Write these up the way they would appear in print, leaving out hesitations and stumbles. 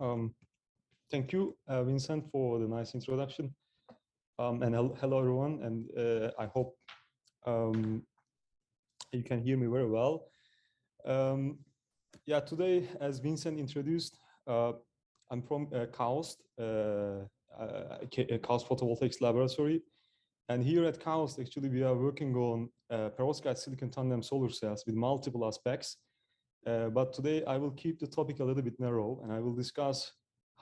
Um, Thank you, Vincent, for the nice introduction. And hello, everyone. And I hope you can hear me very well. Yeah, today, as Vincent introduced, I'm from KAUST, KAUST Photovoltaics Laboratory. And here at KAUST, actually, we are working on perovskite silicon tandem solar cells with multiple aspects. But today, I will keep the topic a little bit narrow, and I will discuss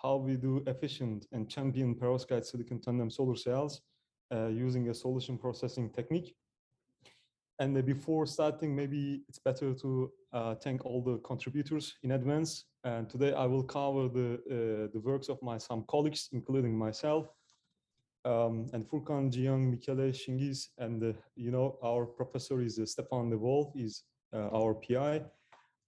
how we do efficient and champion perovskite silicon tandem solar cells using a solution processing technique. And before starting, maybe it's better to thank all the contributors in advance. And today I will cover the works of my some colleagues, including myself, and Furkan, Jiang, Michele, Shingiz, and our professor is Stefan De Wolf, is our PI.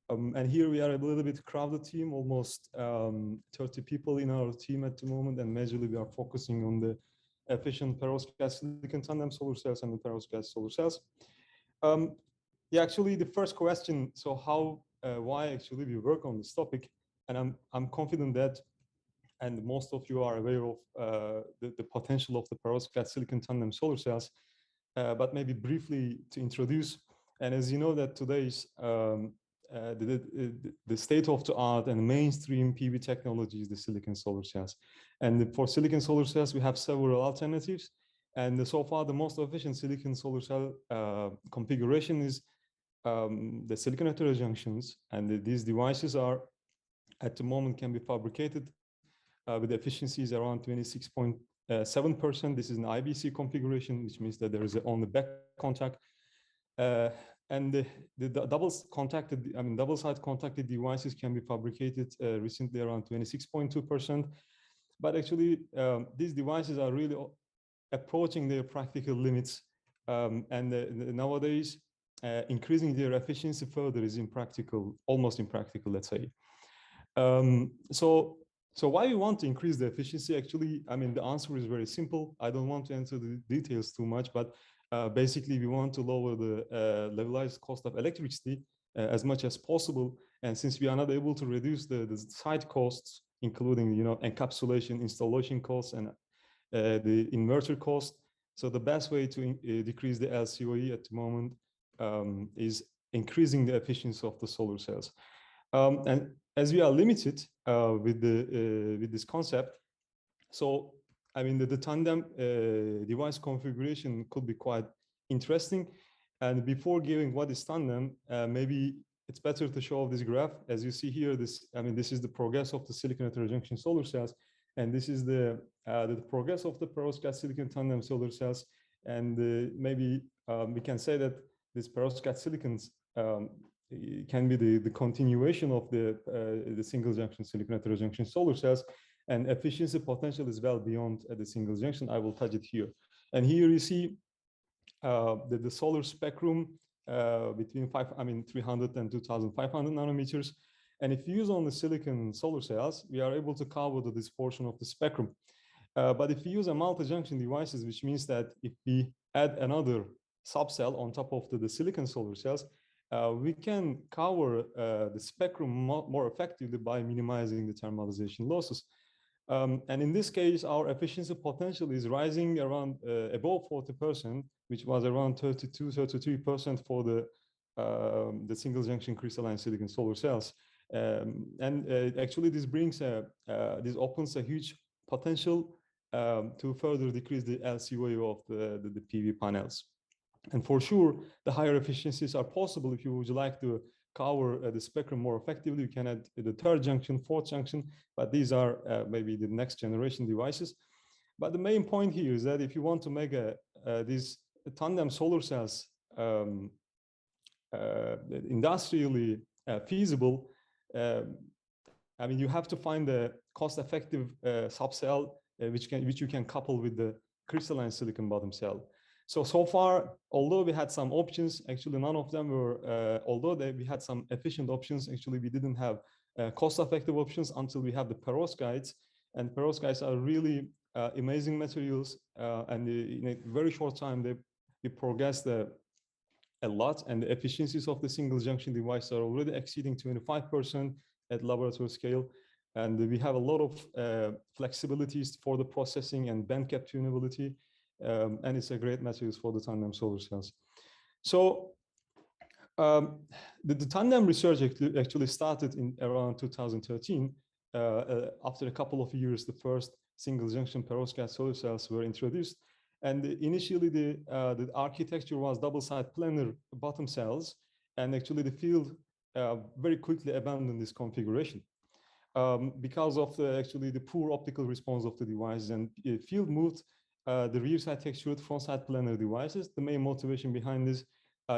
And here we are a little bit crowded team, almost 30 people in our team at the moment, and majorly we are focusing on the efficient perovskite silicon tandem solar cells and the perovskite solar cells. Yeah, actually, the first question, so why actually we work on this topic? And I'm confident that, and most of you are aware of the potential of the perovskite silicon tandem solar cells, but maybe briefly to introduce. And as you know that today's the state of the art and mainstream PV technology is the silicon solar cells. And for silicon solar cells, we have several alternatives. And so far, the most efficient silicon solar cell configuration is the silicon heterojunctions. And these devices are, at the moment, can be fabricated with efficiencies around 26.7%. This is an IBC configuration, which means that there is only back contact. And the double-side contacted devices can be fabricated recently around 26.2%. But actually, these devices are really approaching their practical limits. Nowadays, increasing their efficiency further is impractical, almost impractical, let's say. So why we want to increase the efficiency? Actually, I mean, the answer is very simple. I don't want to enter the details too much, but basically, we want to lower the levelized cost of electricity as much as possible. And since we are not able to reduce the site costs, including encapsulation, installation costs, and the inverter cost, so the best way to decrease the LCOE at the moment is increasing the efficiency of the solar cells. And as we are limited with this concept, so I mean, the tandem device configuration could be quite interesting. And before giving what is tandem, maybe it's better to show this graph. As you see here, this is the progress of the silicon heterojunction solar cells, and this is the progress of the perovskite silicon tandem solar cells. And maybe we can say that this perovskite silicons can be the continuation of the single junction silicon heterojunction solar cells. And efficiency potential is well beyond the single junction. I will touch it here. And here you see the solar spectrum between 300 and 2,500 nanometers. And if you use only silicon solar cells, we are able to cover this portion of the spectrum. But if you use a multi-junction devices, which means that if we add another subcell on top of the silicon solar cells, we can cover the spectrum more effectively by minimizing the thermalization losses. And in this case, our efficiency potential is rising around above 40%, which was around 33% for the single junction crystalline silicon solar cells. Actually, this opens a huge potential to further decrease the LCOE of the PV panels. And for sure, the higher efficiencies are possible if you would like to cover the spectrum more effectively. You can add the third junction, fourth junction, but these are maybe the next generation devices. But the main point here is that if you want to make these tandem solar cells industrially feasible, I mean, you have to find a cost-effective subcell which you can couple with the crystalline silicon bottom cell. So far, although we had some options, actually none of them were, we had some efficient options, actually we didn't have cost-effective options until we have the perovskites. And perovskites are really amazing materials, and in a very short time, they progressed a lot, and the efficiencies of the single junction device are already exceeding 25% at laboratory scale. And we have a lot of flexibilities for the processing and band gap tunability. And it's a great material for the tandem solar cells. So the tandem research actually started in around 2013. After a couple of years, the first single junction perovskite solar cells were introduced. And initially, the architecture was double-side planar bottom cells. And actually, the field very quickly abandoned this configuration because of actually the poor optical response of the devices. And field moved the rear side textured front side planar devices. The main motivation behind this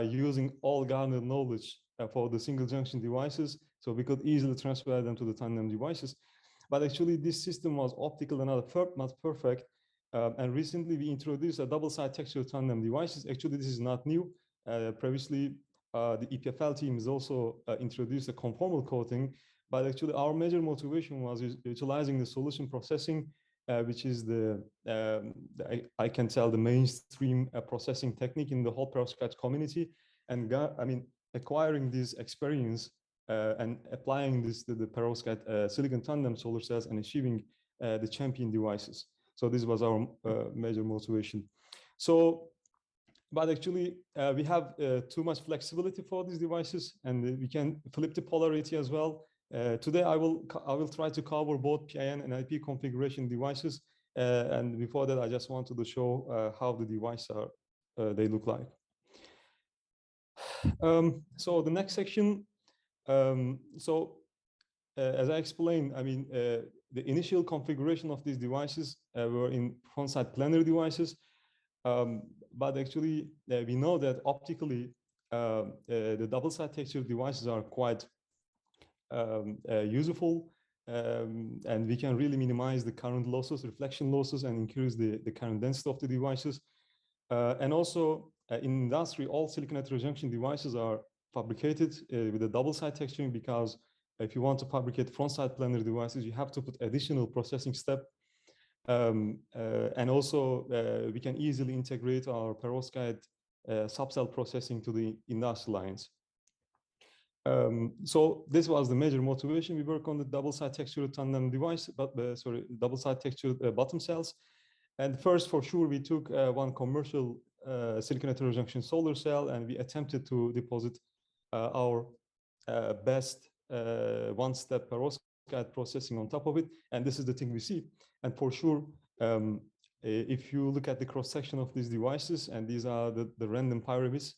using all garnered knowledge for the single junction devices, so we could easily transfer them to the tandem devices. But actually, this system was optical and not perfect. And recently, we introduced a double-side textured tandem devices. Actually, this is not new. Previously, the EPFL team has also introduced a conformal coating. But actually, our major motivation was utilizing the solution processing, which is I can tell the mainstream processing technique in the whole perovskite community, and acquiring this experience and applying this to the perovskite silicon tandem solar cells and achieving the champion devices. So this was our major motivation. So, but actually we have too much flexibility for these devices, and we can flip the polarity as well. Today, I will try to cover both PIN and IP configuration devices. And before that, I just wanted to show how the devices they look like. So the next section. As I explained, the initial configuration of these devices were in front-side planar devices. But actually, we know that optically, the double-side textured devices are quite useful, and we can really minimize the current losses, reflection losses, and increase the current density of the devices. And also, in industry, all silicon heterojunction devices are fabricated with a double-side texturing, because if you want to fabricate front-side planar devices, you have to put additional processing step. And also, we can easily integrate our perovskite subcell processing to the industry lines. So this was the major motivation. We work on the double-side textured tandem device, double-side textured bottom cells. And first, for sure, we took one commercial silicon heterojunction solar cell, and we attempted to deposit our best one-step perovskite processing on top of it. And this is the thing we see. And for sure, if you look at the cross-section of these devices, and these are the random pyramids,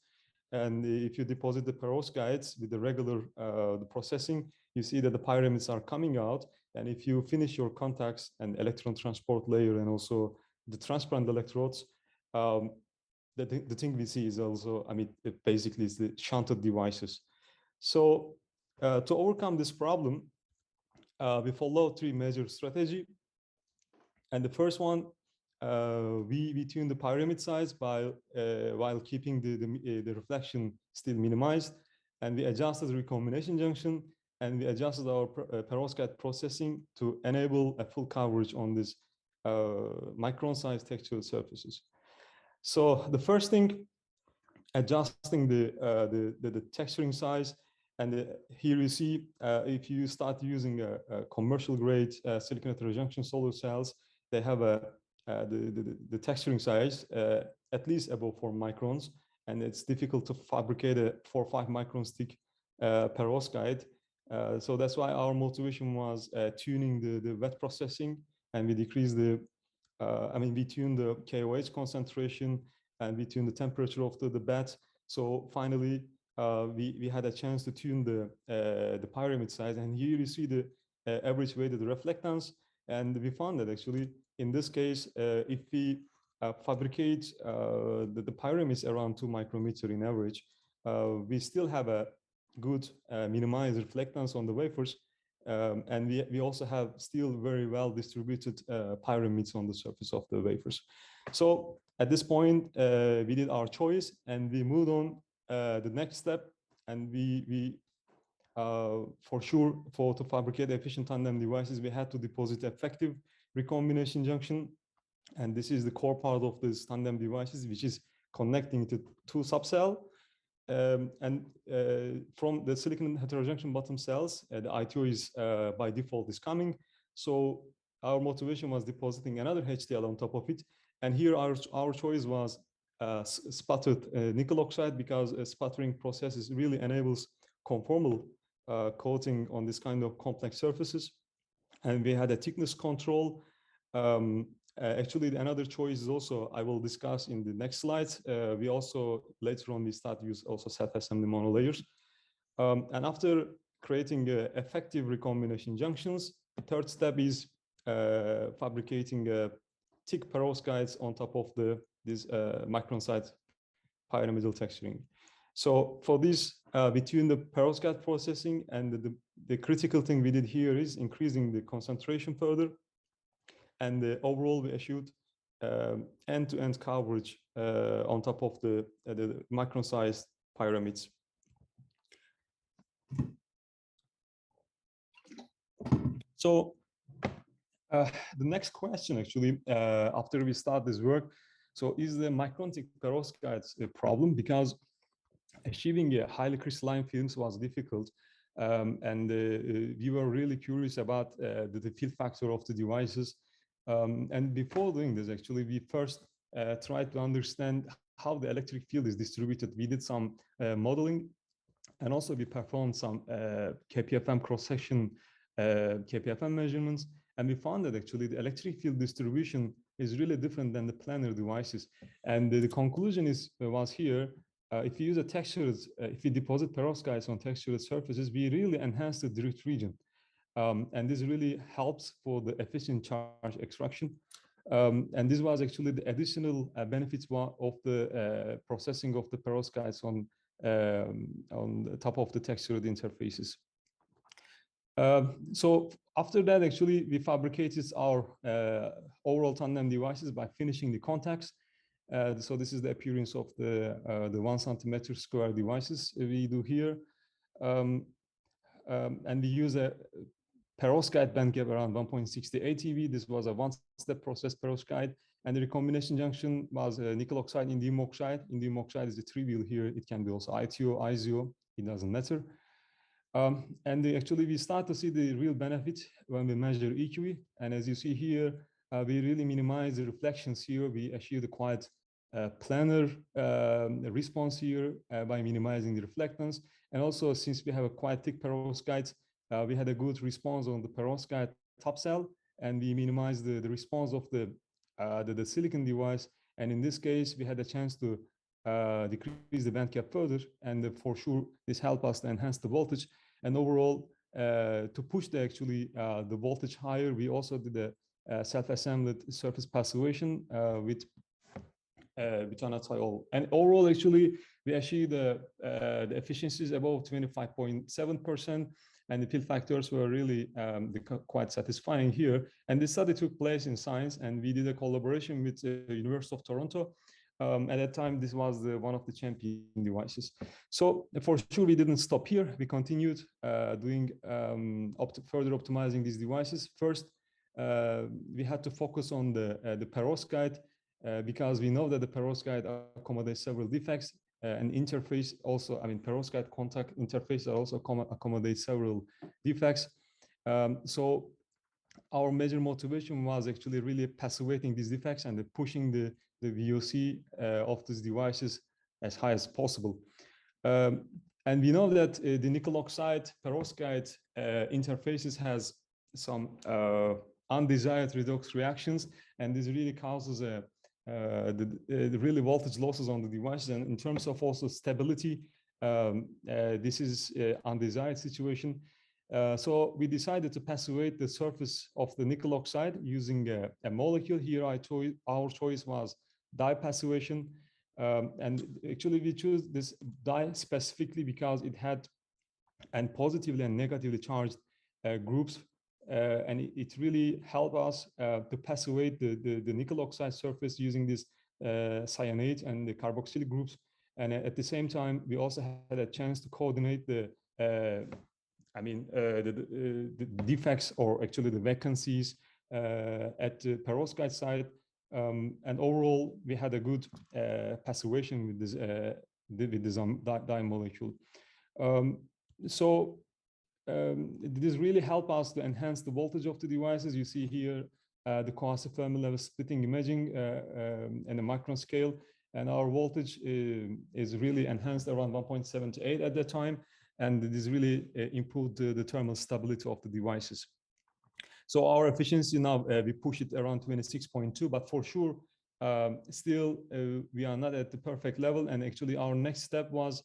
and if you deposit the perovskites with the regular the processing, you see that the pyramids are coming out. And if you finish your contacts and electron transport layer and also the transparent electrodes, the thing we see is also, basically it's the shunted devices. So to overcome this problem, we follow three major strategies. And the first one, we tune the pyramid size while keeping the reflection still minimized, and we adjusted the recombination junction, and we adjusted our perovskite processing to enable a full coverage on this micron-sized textured surfaces. So the first thing, adjusting the texturing size, and here you see if you start using a commercial grade silicon heterojunction solar cells, they have the texturing size at least above 4 microns, and it's difficult to fabricate a 4 or 5 micron thick perovskite. So that's why our motivation was tuning the wet processing, and we decrease we tune the KOH concentration, and we tune the temperature of the bed. So finally, we had a chance to tune the pyramid size, and here you see the average weighted reflectance, and we found that actually in this case, if we fabricate the pyramids around 2 micrometer in average, we still have a good minimized reflectance on the wafers, and we also have still very well distributed pyramids on the surface of the wafers. So at this point, we did our choice, and we moved on the next step, and we for sure, to fabricate efficient tandem devices, we had to deposit effective recombination junction, and this is the core part of this tandem devices, which is connecting to two subcell. From the silicon heterojunction bottom cells, the ITO is by default is coming. So our motivation was depositing another HDL on top of it. And here our choice was sputtered nickel oxide, because a sputtering process really enables conformal coating on this kind of complex surfaces. And we had a thickness control. Actually, another choice is also, I will discuss in the next slides. We also, later on, we start use also self-assembly monolayers. And after creating effective recombination junctions, the third step is fabricating thick perovskites on top of this micron-side pyramidal texturing. So for this, between the perovskite processing and the critical thing we did here is increasing the concentration further. And overall, we achieved end-to-end coverage on top of the micron-sized pyramids. So the next question, actually, after we start this work, so is the micron-thick perovskites a problem? Because achieving a highly crystalline films was difficult. And we were really curious about the field factor of the devices. And before doing this, actually, we first tried to understand how the electric field is distributed. We did some modeling, and also we performed some KPFM cross-section KPFM measurements. And we found that actually the electric field distribution is really different than the planar devices. And the conclusion was here, if you use a textured, if you deposit perovskites on textured surfaces, we really enhance the drift region. And this really helps for the efficient charge extraction. And this was actually the additional benefits of the processing of the perovskites on the top of the textured interfaces. So after that, actually, we fabricated our overall tandem devices by finishing the contacts. So this is the appearance of the 1 centimeter square devices we do here. And we use a perovskite band gap around 1.68 eV. This was a one-step process perovskite. And the recombination junction was nickel oxide, indium oxide. Indium oxide is the three-wheel here. It can be also ITO, ISO, it doesn't matter. And actually, we start to see the real benefit when we measure EQE. And as you see here, we really minimize the reflections here. We achieve the quite planar response here by minimizing the reflectance. And also, since we have a quite thick perovskite, we had a good response on the perovskite top cell, and we minimized the response of the silicon device. And in this case, we had a chance to decrease the band gap further, and for sure, this helped us to enhance the voltage. And overall, to push the voltage higher, we also did a self-assembled surface passivation with anathiol. And overall, actually, we achieved the efficiencies above 25.7%, and the field factors were really quite satisfying here. And this study took place in Science, and we did a collaboration with the University of Toronto. At that time, this was one of the champion devices. So for sure, we didn't stop here. We continued doing further optimizing these devices. First, we had to focus on the perovskite because we know that the perovskite accommodates several defects. And interface also, I mean, perovskite contact interface also accommodates several defects. So our major motivation was actually really passivating these defects and pushing the VOC of these devices as high as possible. And we know that the nickel oxide perovskite interfaces has some undesired redox reactions, and this really causes the really voltage losses on the devices. And in terms of also stability, this is an undesired situation. So we decided to passivate the surface of the nickel oxide using a molecule. Here, our choice was dye passivation. And actually, we chose this dye specifically because it had positively and negatively charged groups. And it really helped us to passivate the nickel oxide surface using this cyanate and the carboxylic groups. And at the same time, we also had a chance to coordinate the defects, or actually the vacancies at the perovskite side. And overall, we had a good passivation with this with this dye molecule. This really helped us to enhance the voltage of the devices. You see here the cohesive Fermi level splitting imaging in a micron scale, and our voltage is really enhanced around 1.78 at that time, and this really improved the thermal stability of the devices. So our efficiency now, we push it around 26.2, but for sure, still we are not at the perfect level, and actually our next step was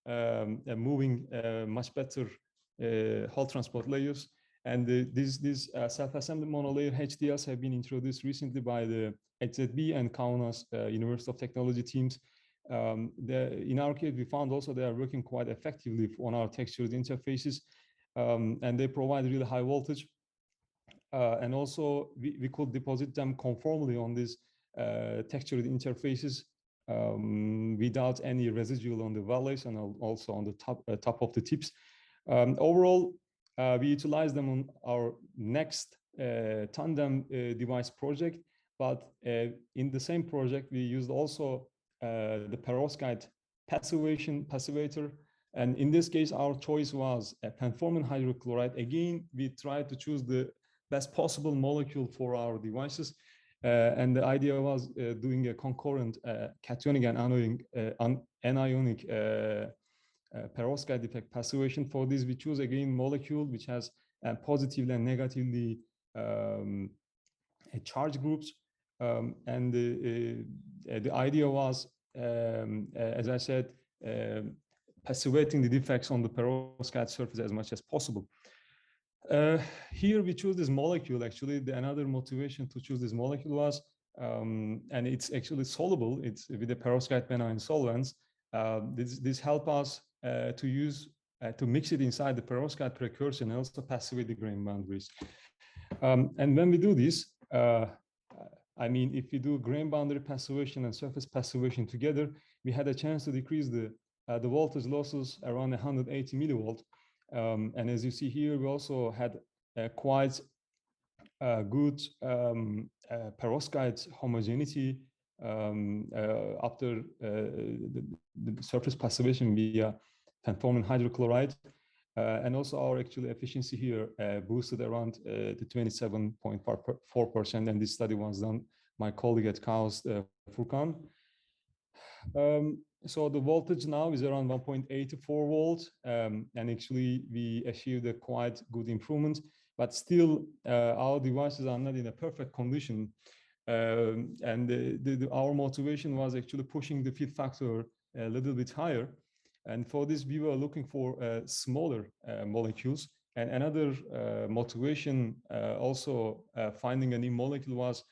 moving much better Hall transport layers. And these self-assembly monolayer HDLs have been introduced recently by the HZB and KAUST University of Technology teams. In our case, we found also they are working quite effectively on our textured interfaces, and they provide really high voltage. And also, we could deposit them conformally on these textured interfaces without any residual on the valleys and also on the top of the tips. Overall, we utilize them on our next tandem device project, but in the same project, we used also the perovskite passivator. And in this case, our choice was a penformin hydrochloride. Again, we tried to choose the best possible molecule for our devices. And the idea was doing a concurrent cationic and anionic perovskite defect passivation. For this, we choose again molecule which has positively and negatively charge groups. And the idea was, as I said, passivating the defects on the perovskite surface as much as possible. Here we choose this molecule. Actually, another motivation to choose this molecule was, and it's actually soluble. It's with the perovskite benign solvents. This help us to mix it inside the perovskite precursor and also passivate the grain boundaries. And when we do this, I mean, if we do grain boundary passivation and surface passivation together, we had a chance to decrease the voltage losses around 180 millivolt. And as you see here, we also had quite good perovskite homogeneity after the surface passivation via penformin hydrochloride. And also our actual efficiency here boosted around the 27.4%. And this study was done by my colleague at KAUST, Furkan. So the voltage now is around 1.84 volts, and actually we achieved a quite good improvement, but still our devices are not in a perfect condition. And our motivation was actually pushing the fit factor a little bit higher. And for this, we were looking for smaller molecules. And another motivation also finding a new molecule was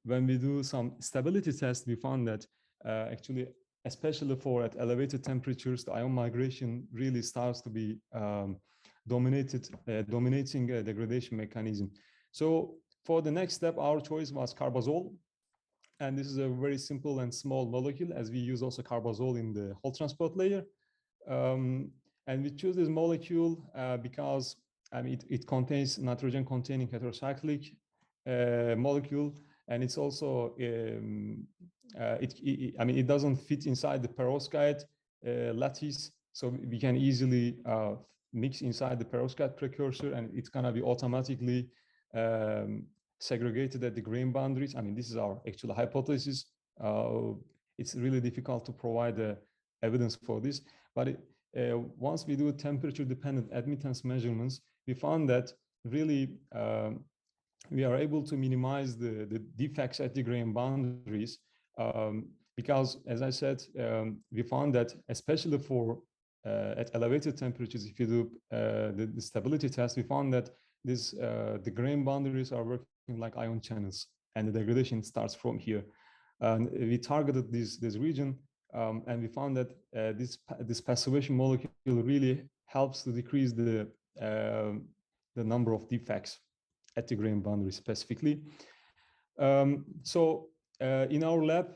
when we do some stability tests, we found that actually, especially at elevated temperatures, the ion migration really starts to be dominating a degradation mechanism. So for the next step, our choice was carbazole. And this is a very simple and small molecule, as we use also carbazole in the Hall transport layer. And we choose this molecule because it contains nitrogen-containing heterocyclic molecule, and it's also it doesn't fit inside the perovskite lattice, so we can easily mix inside the perovskite precursor, and it's gonna be automatically segregated at the grain boundaries. I mean, this is our actual hypothesis. It's really difficult to provide evidence for this, but once we do temperature-dependent admittance measurements, we found that really we are able to minimize the defects at the grain boundaries because, as I said, we found that especially at elevated temperatures, if you do the stability test, we found that the grain boundaries are working like ion channels, and the degradation starts from here. And we targeted this region, and we found that this passivation molecule really helps to decrease the number of defects at the grain boundary specifically. So in our lab,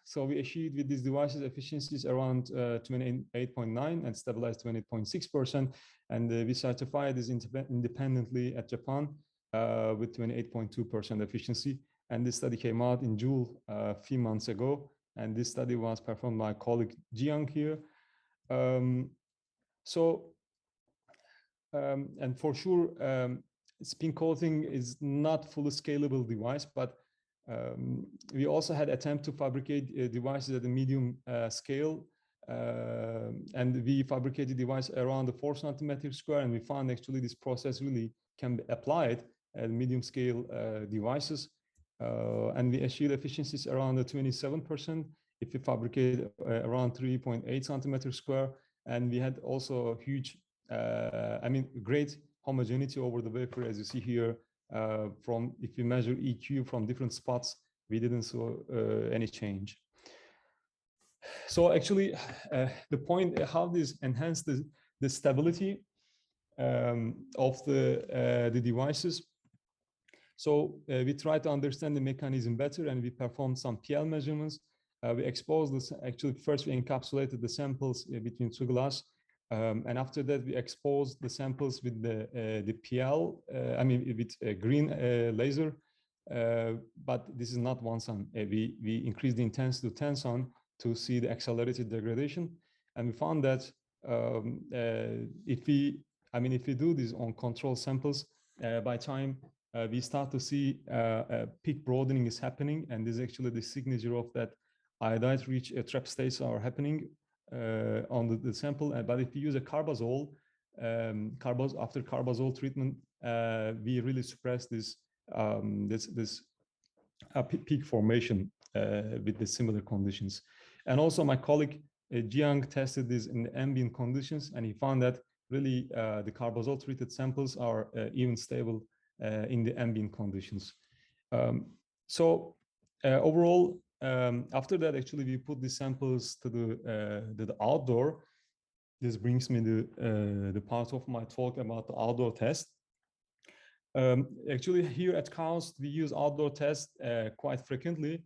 so we achieved with these devices efficiencies around 28.9 and stabilized 28.6%. And we certified this independently at Japan with 28.2% efficiency. And this study came out in June a few months ago. And this study was performed by my colleague Jiang here. Um, and for sure, spin coating is not fully scalable device, but we also had attempt to fabricate devices at a medium scale. And we fabricated device around the 4 centimeter square, and we found actually this process really can be applied at medium scale devices. And we achieved efficiencies around the 27% if we fabricate around 3.8 centimeters square. And we had also a huge, great homogeneity over the wafer, as you see here. From if you measure EQ from different spots, we didn't see any change. So actually, the point how this enhance the stability of the devices. So we try to understand the mechanism better, and we performed some PL measurements. We exposed this, actually first we encapsulated the samples between two glass, and after that we exposed the samples with the PL, with a green laser, but this is not one sun. We increased the intensity to 10 sun to see the accelerated degradation, and we found that if we do this on control samples, by time we start to see peak broadening is happening, and this is actually the signature of that iodide rich trap states are happening on the sample. But if you use a carbazole, after carbazole treatment, we really suppress this peak formation with the similar conditions. And also my colleague Jiang tested this in ambient conditions, and he found that really the carbazole treated samples are even stable in the ambient conditions. Overall, after that, actually, we put the samples to the outdoor. This brings me to the part of my talk about the outdoor test. Actually, here at KAUST, we use outdoor tests quite frequently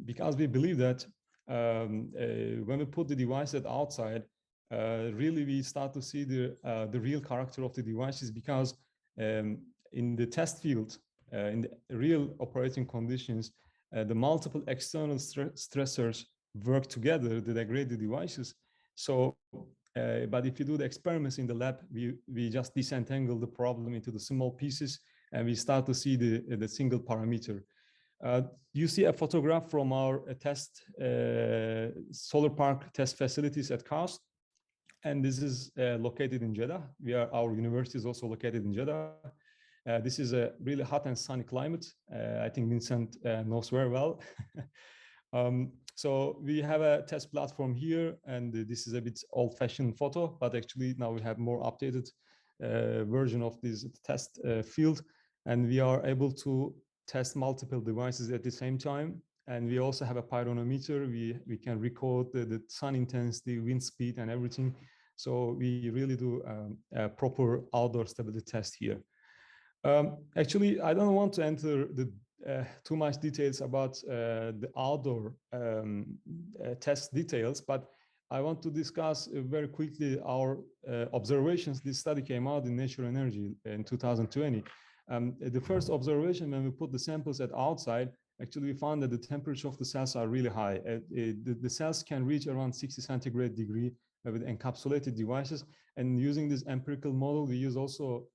because we believe that when we put the device at outside, really we start to see the real character of the devices, because in the test field, in the real operating conditions, the multiple external stressors work together to degrade the devices. So, but if you do the experiments in the lab, we just disentangle the problem into the small pieces, and we start to see the single parameter. You see a photograph from our test solar park test facilities at KAUST, and this is located in Jeddah. Our university is also located in Jeddah. This is a really hot and sunny climate. I think Vincent knows very well. So we have a test platform here, and this is a bit old-fashioned photo, but actually now we have more updated version of this test field, and we are able to test multiple devices at the same time. And we also have a pyranometer. We can record the sun intensity, wind speed, and everything. So we really do a proper outdoor stability test here. Actually, I don't want to enter too much details about the outdoor test details, but I want to discuss very quickly our observations. This study came out in Nature Energy in 2020. The first observation, when we put the samples at outside, actually we found that the temperature of the cells are really high. The cells can reach around 60 centigrade degree with encapsulated devices. And using this empirical model, we use also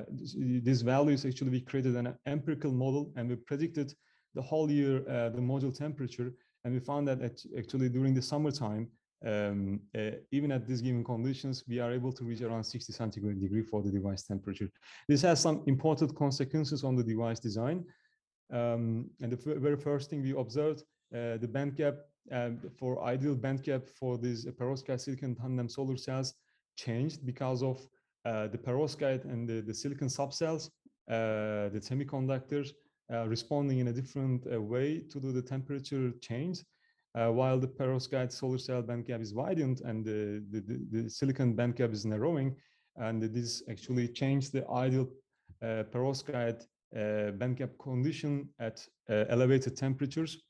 these values. Actually, we created an empirical model, and we predicted the whole year the module temperature. And we found that actually during the summertime, even at these given conditions, we are able to reach around 60 centigrade degree for the device temperature. This has some important consequences on the device design. And the very first thing we observed, the band gap for ideal band gap for these perovskite silicon tandem solar cells changed because of the perovskite and the silicon subcells, the semiconductors responding in a different way to do the temperature change, while the perovskite solar cell band gap is widened and the silicon band gap is narrowing, and this actually changed the ideal perovskite band gap condition at elevated temperatures.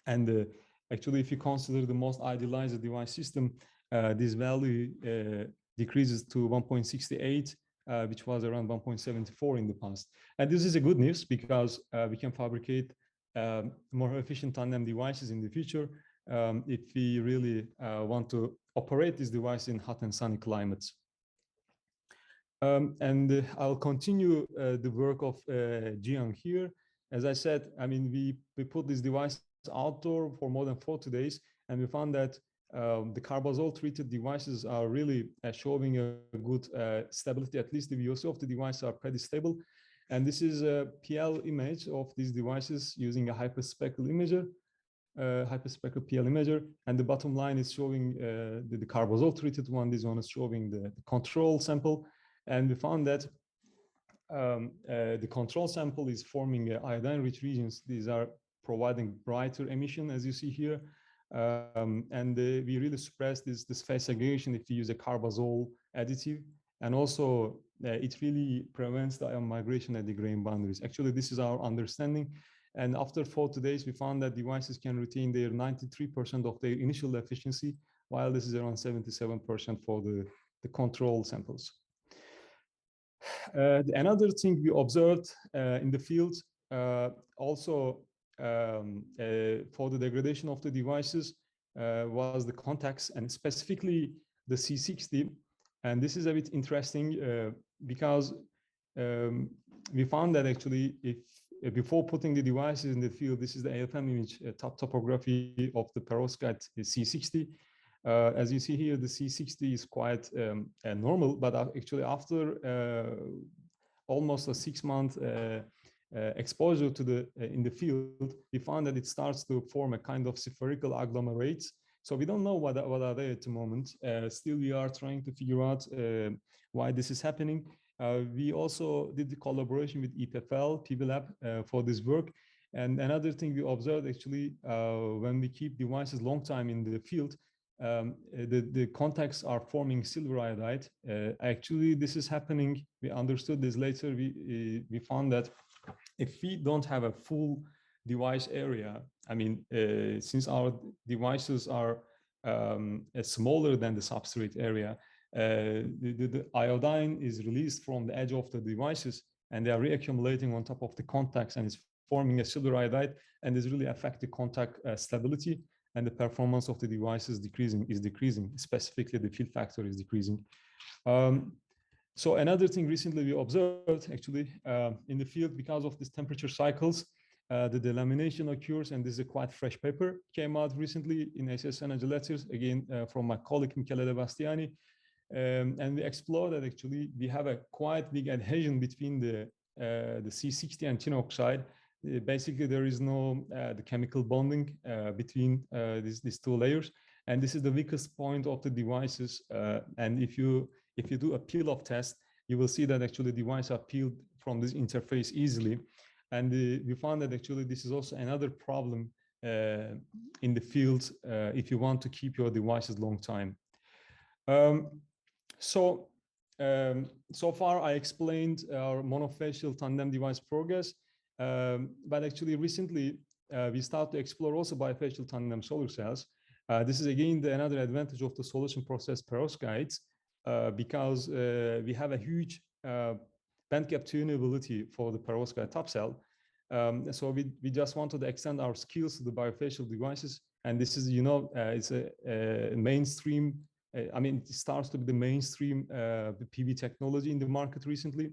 And actually, if you consider the most idealized device system, this value decreases to 1.68, which was around 1.74 in the past. And this is a good news, because we can fabricate more efficient tandem devices in the future if we really want to operate these devices in hot and sunny climates. I'll continue the work of Jiang here. As I said, I mean, we put this device outdoor for more than 40 days, and we found that the carbazole treated devices are really showing a good stability. At least the VOC of the device are pretty stable. And this is a PL image of these devices using a hyperspectral imager, hyperspectral PL imager. And the bottom line is showing the carbazole treated one. This one is showing the control sample. And we found that the control sample is forming iodine-rich regions. These are providing brighter emission, as you see here. We really suppress this phase segregation if you use a carbazole additive. And also, it really prevents the ion migration at the grain boundaries. Actually, this is our understanding. And after 40 days, we found that devices can retain their 93% of their initial efficiency, while this is around 77% for the control samples. Another thing we observed in the field also for the degradation of the devices was the contacts, and specifically the C60. And this is a bit interesting because we found that actually if before putting the devices in the field, this is the AFM image top topography of the perovskite C60. As you see here, the C60 is quite normal, but actually after almost a 6-month exposure to the in the field, we found that it starts to form a kind of spherical agglomerates. So we don't know what are they at the moment. Still, we are trying to figure out why this is happening. We also did the collaboration with EPFL, PB Lab for this work. And another thing we observed actually, when we keep devices long time in the field, the contacts are forming silver iodide. Actually, this is happening. We understood this later. We found that if we don't have a full device area, I mean, since our devices are smaller than the substrate area, the iodine is released from the edge of the devices, and they are reaccumulating on top of the contacts, and it's forming a silver iodide, and this really affects the contact stability, and the performance of the device is decreasing. Specifically, the fill factor is decreasing. So another thing recently we observed actually in the field, because of these temperature cycles, the delamination occurs, and this is a quite fresh paper, came out recently in SS Energy Letters, again from my colleague Michele De Bastiani. And we explored that actually we have a quite big adhesion between the C60 and tin oxide. Basically, there is no the chemical bonding between these two layers, and this is the weakest point of the devices. And if you do a peel-off test, you will see that actually devices are peeled from this interface easily. And we found that actually this is also another problem in the field if you want to keep your devices long time. So far I explained our monofacial tandem device progress, but actually recently we start to explore also bifacial tandem solar cells. This is again another advantage of the solution process perovskites, because we have a huge band gap tunability for the perovskite top cell. So we just wanted to extend our skills to the bifacial devices, and this is, you know, it's a mainstream. I mean, it starts to be the mainstream PV technology in the market recently,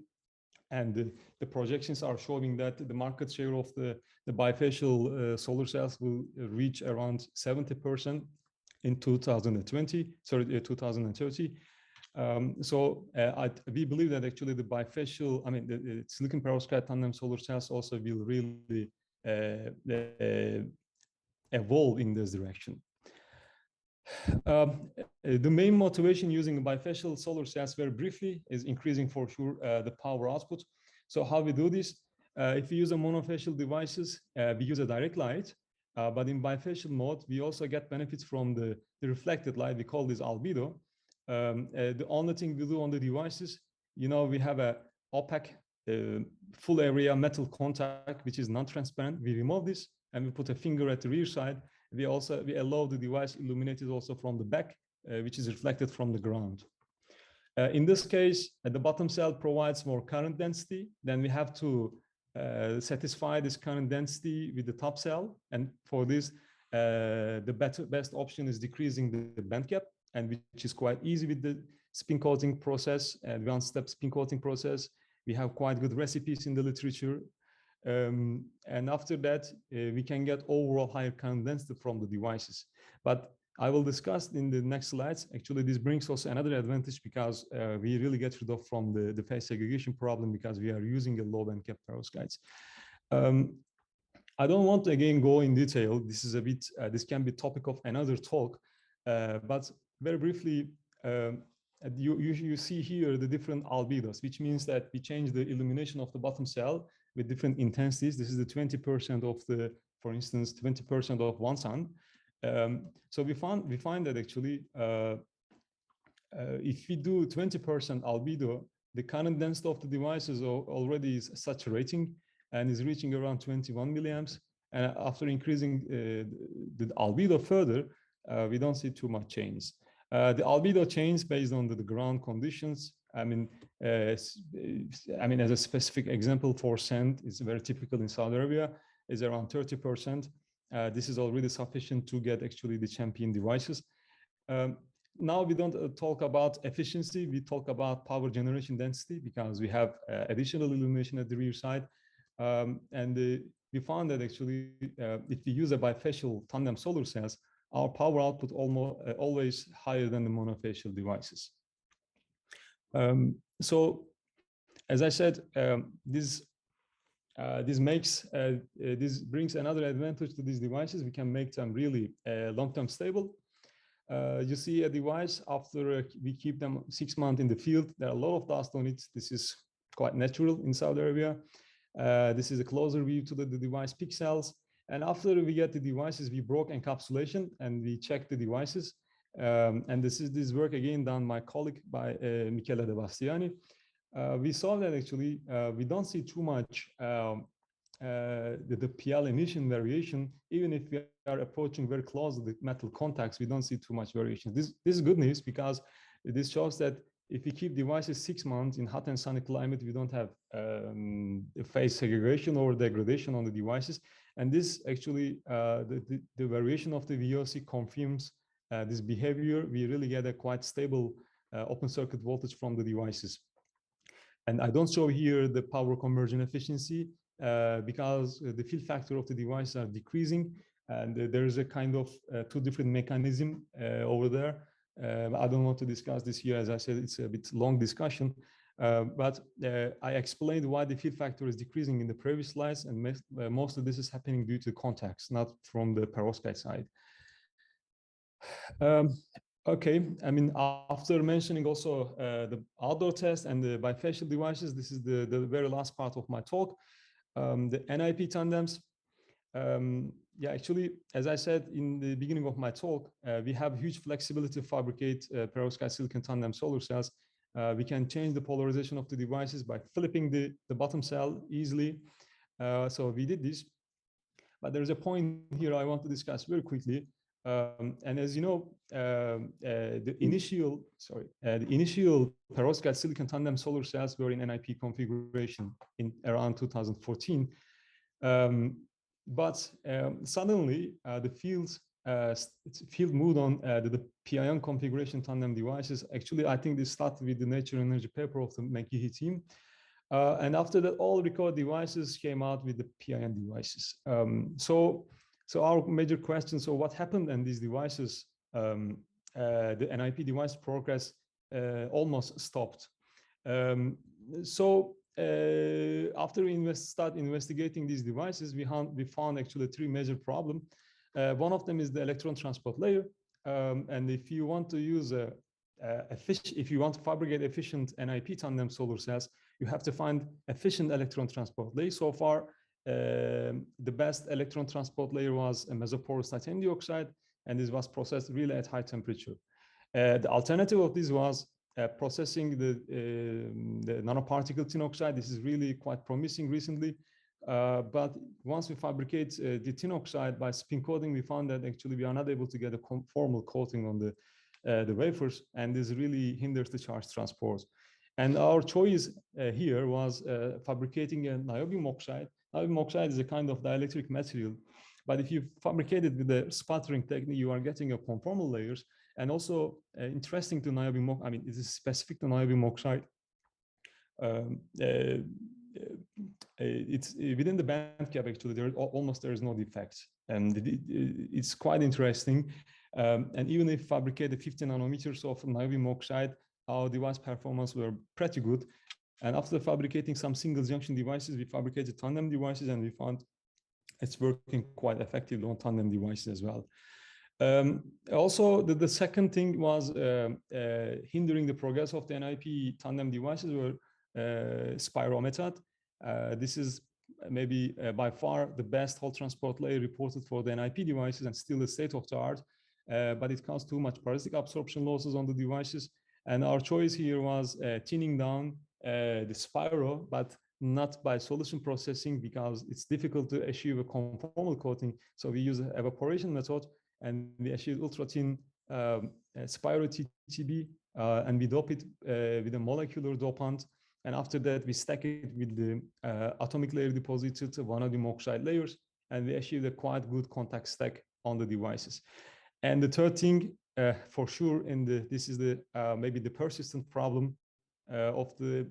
and the projections are showing that the market share of the bifacial solar cells will reach around 70% in 2030. We believe that actually the bifacial, I mean, the silicon perovskite tandem solar cells also will really evolve in this direction. The main motivation using bifacial solar cells, very briefly, is increasing for sure the power output. So how we do this? If we use a monofacial devices, we use a direct light, but in bifacial mode, we also get benefits from the reflected light. We call this albedo. The only thing we do on the devices, you know, we have a opaque full area metal contact, which is non-transparent. We remove this and we put a finger at the rear side. We allow the device illuminated also from the back, which is reflected from the ground. In this case, the bottom cell provides more current density. Then we have to satisfy this current density with the top cell. And for this, the best option is decreasing the band gap, and which is quite easy with the spin coating process, advanced step spin coating process. We have quite good recipes in the literature. And after that, we can get overall higher current density from the devices. But I will discuss in the next slides. Actually, this brings us another advantage because we really get rid of from the phase segregation problem because we are using a low band gap perovskites. I don't want to again go in detail. This is a bit, this can be topic of another talk, but very briefly, you see here the different albedos, which means that we change the illumination of the bottom cell with different intensities. This is the 20% of the, for instance, 20% of one sun. So we find that actually, if we do 20% albedo, the current density of the devices already is saturating and is reaching around 21 milliamps. And after increasing the albedo further, we don't see too much change. The albedo change based on the ground conditions. I mean, as a specific example for sand, it's very typical in Saudi Arabia, is around 30%. This is already sufficient to get actually the champion devices. Now we don't talk about efficiency, we talk about power generation density because we have additional illumination at the rear side. We found that actually, if we use a bifacial tandem solar cells, our power output always higher than the monofacial devices. So, as I said, this brings another advantage to these devices. We can make them really long-term stable. You see a device after we keep them 6 months in the field. There are a lot of dust on it. This is quite natural in Saudi Arabia. This is a closer view to the device pixels. And after we get the devices, we broke encapsulation and we check the devices. And this is this work again done by my colleague, by Michele De Bastiani. We saw that actually we don't see too much the PL emission variation. Even if we are approaching very close to the metal contacts, we don't see too much variation. This is good news because this shows that if we keep devices 6 months in hot and sunny climate, we don't have phase segregation or degradation on the devices. And this actually, the variation of the VOC confirms this behavior. We really get a quite stable open circuit voltage from the devices. And I don't show here the power conversion efficiency because the fill factor of the devices are decreasing. And there is a kind of 2 different mechanism over there. I don't want to discuss this here. As I said, it's a bit long discussion. But I explained why the fill factor is decreasing in the previous slides, and most of this is happening due to contacts, not from the perovskite side. Okay, I mean, after mentioning also the outdoor test and the bifacial devices, this is the very last part of my talk. The NIP tandems. Yeah, actually, as I said in the beginning of my talk, we have huge flexibility to fabricate perovskite silicon tandem solar cells. We can change the polarization of the devices by flipping the bottom cell easily. So we did this. But there's a point here I want to discuss very quickly. And as you know, the initial perovskite silicon tandem solar cells were in NIP configuration in around 2014. But suddenly the field moved on the PIN configuration tandem devices. Actually, I think this started with the Nature Energy paper of the McGehee team. And after that, all record devices came out with the PIN devices. So our major question, so what happened? And these devices, the NIP device progress almost stopped. After we start investigating these devices, we found actually 3 major problems. One of them is the electron transport layer. And if you want to use if you want to fabricate efficient NIP tandem solar cells, you have to find efficient electron transport layer. So far, the best electron transport layer was a mesoporous titanium dioxide, and this was processed really at high temperature. The alternative of this was processing the nanoparticle tin oxide. This is really quite promising recently. But once we fabricate the tin oxide by spin coating, we found that actually we are not able to get a conformal coating on the wafers, and this really hinders the charge transport. And our choice here was fabricating a niobium oxide. Niobium oxide is a kind of dielectric material, but if you fabricate it with the sputtering technique, you are getting a conformal layers. And also interesting to niobium, I mean, it is specific to niobium oxide. It's within the band cap actually. There is no defect, and it's quite interesting. And even if fabricated 50 nanometers of niobium oxide, our device performance were pretty good. And after fabricating some single junction devices, we fabricated tandem devices, and we found it's working quite effectively on tandem devices as well. Also, the second thing was hindering the progress of the NIP tandem devices were spiral method. This is maybe by far the best whole transport layer reported for the NIP devices and still the state of the art, but it caused too much parasitic absorption losses on the devices. And our choice here was thinning down the spiral, but not by solution processing because it's difficult to achieve a conformal coating. So we use an evaporation method and we achieve ultra thin spiral TTB and we dope it with a molecular dopant. And after that, we stack it with the atomic layer deposited vanadium oxide layers, and we achieve a quite good contact stack on the devices. And the third thing, for sure, this is the maybe the persistent problem of the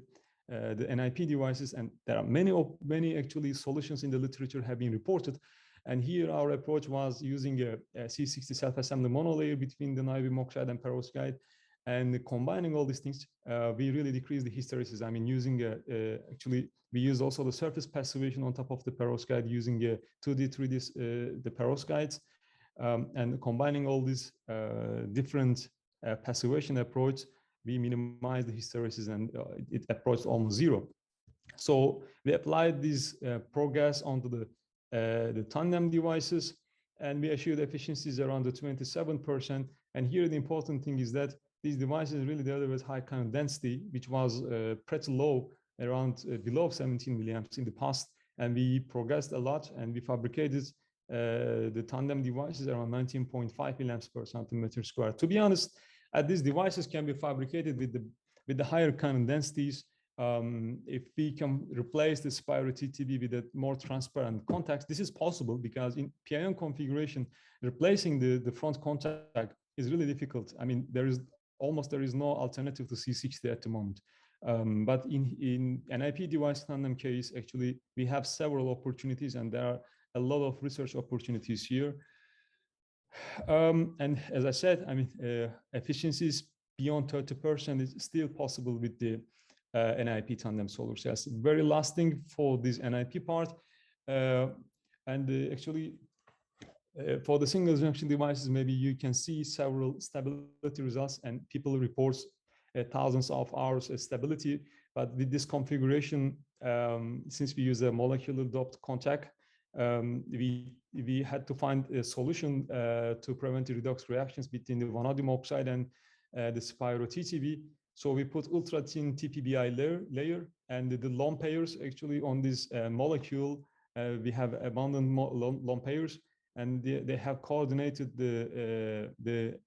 NIP devices, and there are many actually solutions in the literature have been reported. And here our approach was using a C60 self-assembly monolayer between the niobium oxide and perovskite. And combining all these things, we really decrease the hysteresis. I mean, using actually, we use also the surface passivation on top of the perovskite using 2D, 3D, the perovskites. And combining all these different passivation approach, we minimize the hysteresis and it approached almost zero. So we applied this progress onto the tandem devices, and we achieved efficiencies around the 27%. And here the important thing is that these devices really deliver high current density, which was pretty low, around below 17 milliamps in the past. And we progressed a lot, and we fabricated the tandem devices around 19.5 milliamps per centimeter square. To be honest, these devices can be fabricated with the higher current densities. If we can replace the spiral TTB with a more transparent contact, this is possible because in PIN configuration, replacing the front contact is really difficult. I mean, there is no alternative to C60 at the moment. But in NIP device tandem case, actually, we have several opportunities, and there are a lot of research opportunities here. And as I said, I mean, efficiencies beyond 30% is still possible with the NIP tandem solar cells. Very last thing for this NIP part, actually, for the single junction devices, maybe you can see several stability results, and people report thousands of hours of stability. But with this configuration, since we use a molecular doped contact, we had to find a solution to prevent the redox reactions between the vanadium oxide and the spiral TTB. So we put ultra thin TPBI layer and the lone pairs actually on this molecule. We have abundant lone pairs, and they have coordinated the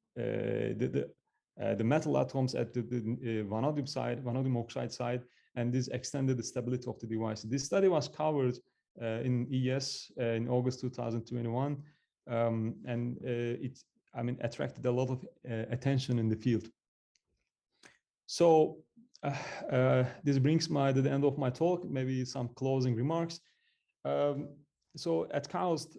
metal atoms at the vanadium oxide side, and this extended the stability of the device. This study was covered in ES in August 2021, and it, I mean, attracted a lot of attention in the field. So this brings me to the end of my talk. Maybe some closing remarks. So at KAUST,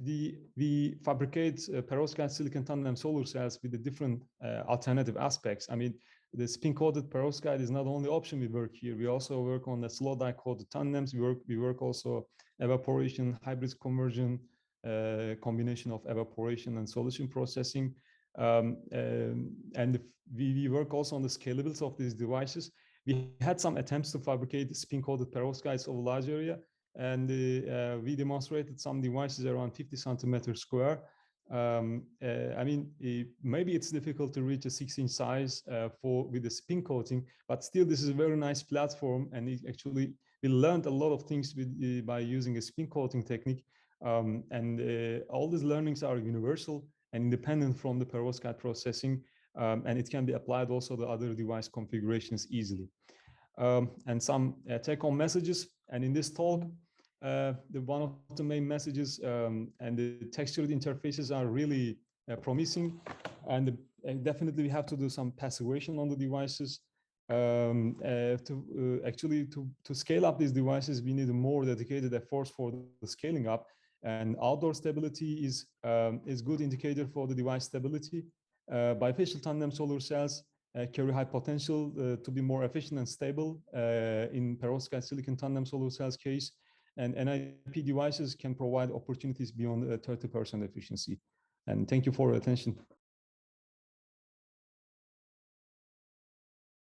we fabricate perovskite silicon tandem solar cells with the different alternative aspects. I mean, the spin-coated perovskite is not the only option we work here. We also work on the slow die-coated tandems. We work also evaporation, hybrid conversion, combination of evaporation and solution processing. And we work also on the scalability of these devices. We had some attempts to fabricate spin-coated perovskites of a large area, and we demonstrated some devices around 50 centimeters square. I mean, maybe it's difficult to reach a 6-inch size with the spin coating, but still this is a very nice platform, and we learned a lot of things by using a spin coating technique. And all these learnings are universal and independent from the perovskite processing. and it can be applied also to other device configurations easily. And some take-home messages. And in this talk, one of the main messages and the textured interfaces are really promising, and definitely we have to do some passivation on the devices. To scale up these devices, we need more dedicated efforts for the scaling up. And outdoor stability is good indicator for the device stability. Bifacial tandem solar cells carry high potential to be more efficient and stable in perovskite silicon tandem solar cells case. And NIP devices can provide opportunities beyond 30% efficiency. And thank you for your attention.